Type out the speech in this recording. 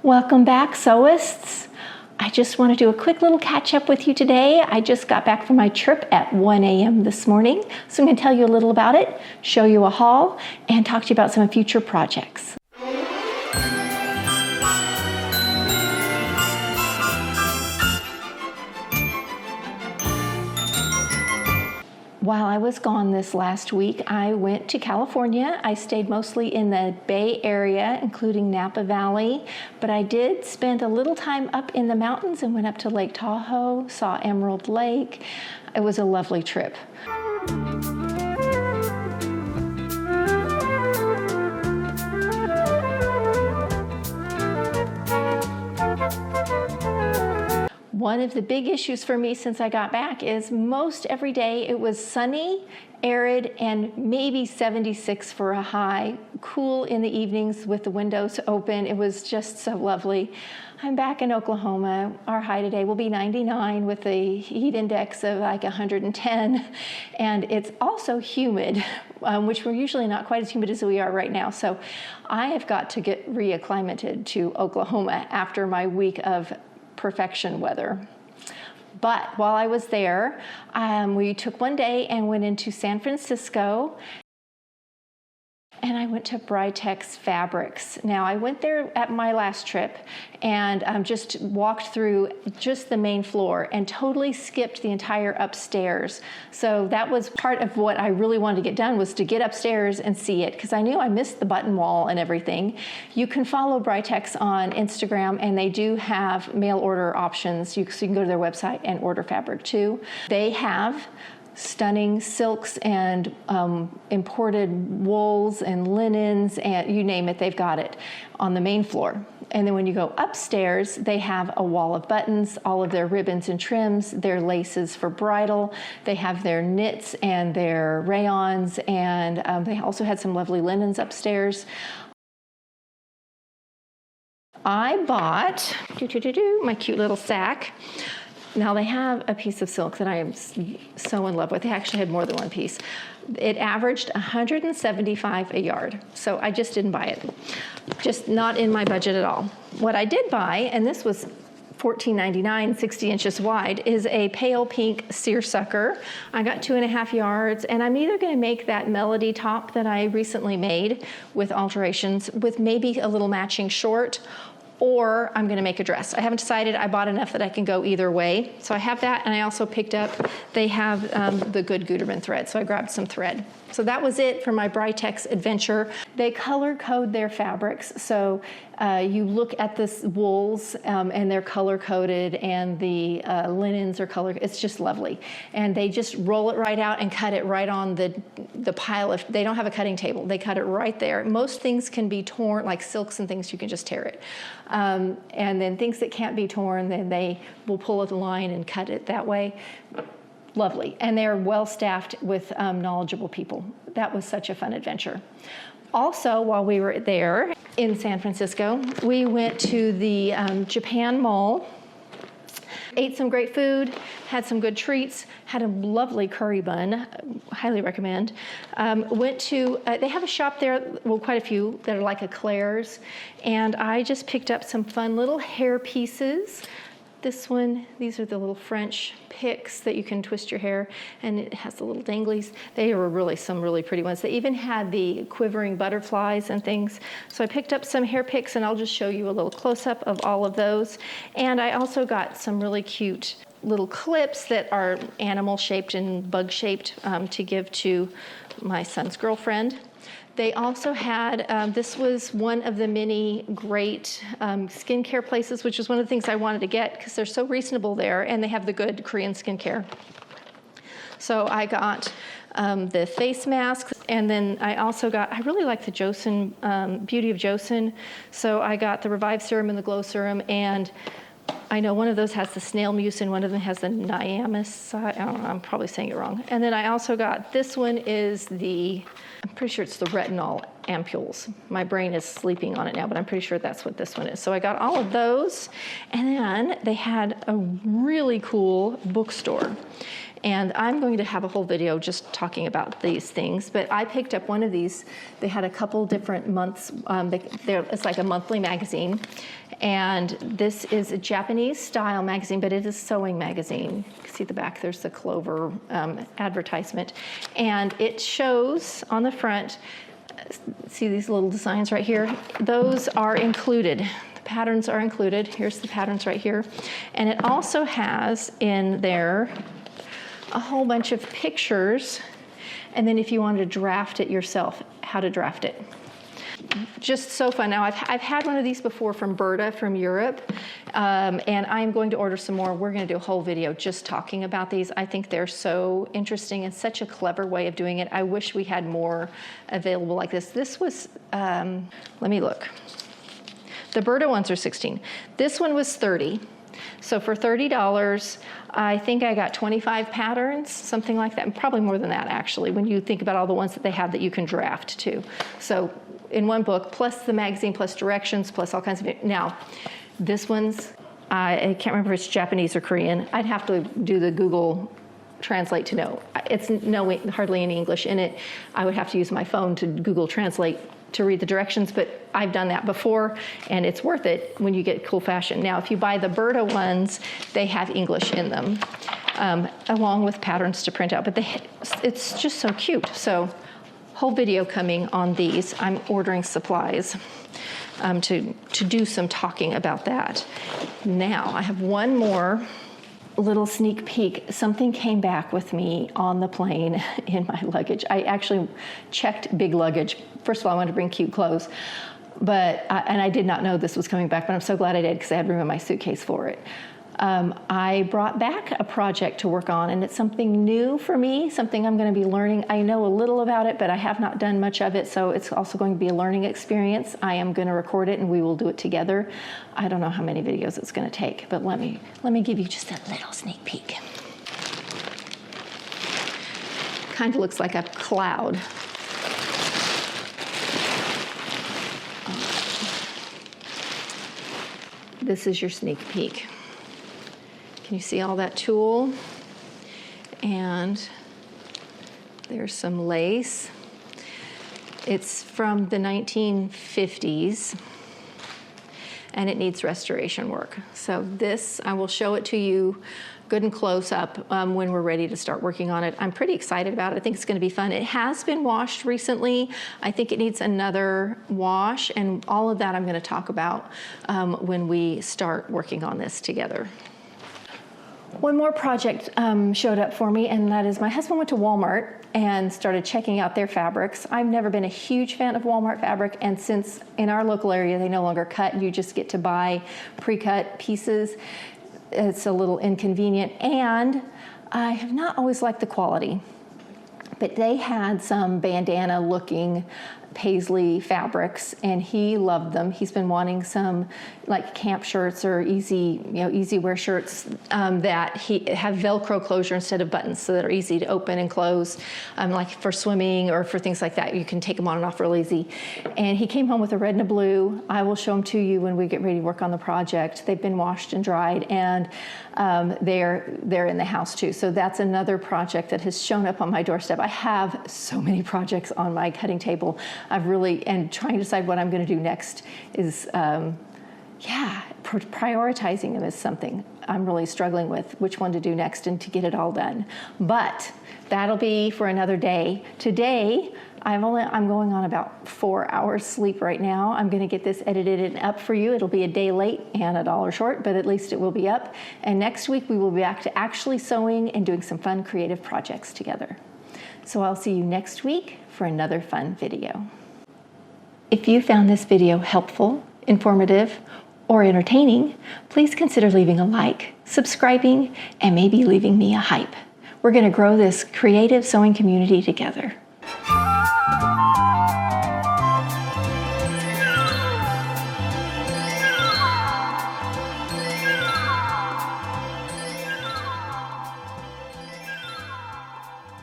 Welcome back, sewists. I just want to do a quick little catch up with you today. I just got back from my trip at 1 a.m. this morning, so I'm going to tell you a little about it, show you a haul, and talk to you about some future projects. While I was gone this last week, I went to California. I stayed mostly in the Bay Area, including Napa Valley, but I did spend a little time up in the mountains and went up to Lake Tahoe, saw Emerald Lake. It was a lovely trip. One of the big issues for me since I got back is most every day it was sunny, arid, and maybe 76 for a high. Cool in the evenings with the windows open. It was just so lovely. I'm back in Oklahoma. Our high today will be 99 with a heat index of like 110. And it's also humid, which we're usually not quite as humid as we are right now. So I have got to get reacclimated to Oklahoma after my week of perfection weather. But while I was there, we took one day and went into San Francisco, and I went to Britex Fabrics. Now, I went there at my last trip and just walked through just the main floor and totally skipped the entire upstairs. So that was part of what I really wanted to get done, was to get upstairs and see it, because I knew I missed the button wall and everything. You can follow Britex on Instagram, and they do have mail order options. So you can go to their website and order fabric too. They have stunning silks and imported wools and linens, and you name it, they've got it on the main floor. And then when you go upstairs, they have a wall of buttons, all of their ribbons and trims, their laces for bridal. They have their knits and their rayons, and they also had some lovely linens upstairs. I bought my cute little sack. Now, they have a piece of silk that I am so in love with. They actually had more than one piece. It averaged $175 a yard, so I just didn't buy it. Just not in my budget at all. What I did buy, and this was $14.99, 60 inches wide, is a pale pink seersucker. I got 2.5 yards, and I'm either going to make that melody top that I recently made with alterations with maybe a little matching short, or I'm going to make a dress. I haven't decided. I bought enough that I can go either way. So I have that, and I also picked up, they have the good Gutermann thread, so I grabbed some thread. So that was it for my Britex adventure. They color code their fabrics, so you look at the wools and they're color coded, and the linens are color. It's just lovely, and they just roll it right out and cut it right on the pile of. They don't have a cutting table. They cut it right there. Most things can be torn, like silks and things. You can just tear it, and then things that can't be torn, then they will pull a line and cut it that way. Lovely, and they're well staffed with knowledgeable people. That was such a fun adventure. Also, while we were there in San Francisco, we went to the Japan Mall, ate some great food, had some good treats, had a lovely curry bun, highly recommend. Went to, they have a shop there, well, quite a few, that are like eclairs, and I just picked up some fun little hair pieces. This one, these are the little French picks that you can twist your hair, and it has the little danglies. They were really some really pretty ones. They even had the quivering butterflies and things. So I picked up some hair picks, and I'll just show you a little close-up of all of those. And I also got some really cute little clips that are animal-shaped and bug-shaped to give to my son's girlfriend. They also had, this was one of the many great skincare places, which is one of the things I wanted to get because they're so reasonable there, and they have the good Korean skincare. So I got the face masks, and then I also got, I really like the Joseon, Beauty of Joseon, so I got the Revive Serum and the Glow Serum, and I know one of those has the snail mucin, one of them has the niamis, I don't know, I'm probably saying it wrong. And then I also got, this one is the, I'm pretty sure it's the retinol ampules. My brain is sleeping on it now, but I'm pretty sure that's what this one is. So I got all of those, and then they had a really cool bookstore. And I'm going to have a whole video just talking about these things, but I picked up one of these. They had a couple different months. It's like a monthly magazine, and this is a Japanese style magazine, but it is a sewing magazine. You can see the back, there's the Clover advertisement. And it shows on the front, see these little designs right here? Those are included. The patterns are included. Here's the patterns right here. And it also has in there a whole bunch of pictures, and then if you wanted to draft it yourself, how to draft it. Just so fun. Now, I've had one of these before from Berta from Europe, and I'm going to order some more. We're going to do a whole video just talking about these. I think they're so interesting and such a clever way of doing it. I wish we had more available like this. This was, let me look. The Berta ones are 16. This one was 30. So for $30, I think I got 25 patterns, something like that, and probably more than that actually, when you think about all the ones that they have that you can draft too. So in one book, plus the magazine, plus directions, plus all kinds of, now, this one's, I can't remember if it's Japanese or Korean. I'd have to do the Google Translate to know. It's hardly any English in it. I would have to use my phone to Google Translate to read the directions, but I've done that before, and it's worth it when you get cool fashion. Now, if you buy the Berta ones, they have English in them, along with patterns to print out, but it's just so cute. So, whole video coming on these. I'm ordering supplies to do some talking about that. Now, I have one more little sneak peek. Something came back with me on the plane in my luggage. I actually checked big luggage. First of all, I wanted to bring cute clothes, and I did not know this was coming back, but I'm so glad I did because I had room in my suitcase for it. I brought back a project to work on, and it's something new for me, something I'm going to be learning. I know a little about it, but I have not done much of it, so it's also going to be a learning experience. I am going to record it, and we will do it together. I don't know how many videos it's going to take, but let me give you just a little sneak peek. Kind of looks like a cloud. This is your sneak peek. Can you see all that tulle? And there's some lace. It's from the 1950s, and it needs restoration work. So this, I will show it to you good and close up when we're ready to start working on it. I'm pretty excited about it. I think it's going to be fun. It has been washed recently. I think it needs another wash, and all of that I'm going to talk about when we start working on this together. One more project showed up for me, and that is my husband went to Walmart and started checking out their fabrics. I've never been a huge fan of Walmart fabric, and since in our local area they no longer cut, you just get to buy pre-cut pieces. It's a little inconvenient, and I have not always liked the quality. But they had some bandana-looking paisley fabrics, and he loved them. He's been wanting some like camp shirts or easy wear shirts that have Velcro closure instead of buttons, so that are easy to open and close, like for swimming or for things like that. You can take them on and off real easy. And he came home with a red and a blue. I will show them to you when we get ready to work on the project. They've been washed and dried, and they're in the house too. So that's another project that has shown up on my doorstep. I have so many projects on my cutting table. And trying to decide what I'm going to do next is, prioritizing them is something I'm really struggling with, which one to do next and to get it all done. But that'll be for another day. Today, I'm going on about 4 hours sleep right now. I'm going to get this edited and up for you. It'll be a day late and $1 short, but at least it will be up. And next week, we will be back to actually sewing and doing some fun creative projects together. So I'll see you next week for another fun video. If you found this video helpful, informative, or entertaining, please consider leaving a like, subscribing, and maybe leaving me a hype. We're going to grow this creative sewing community together.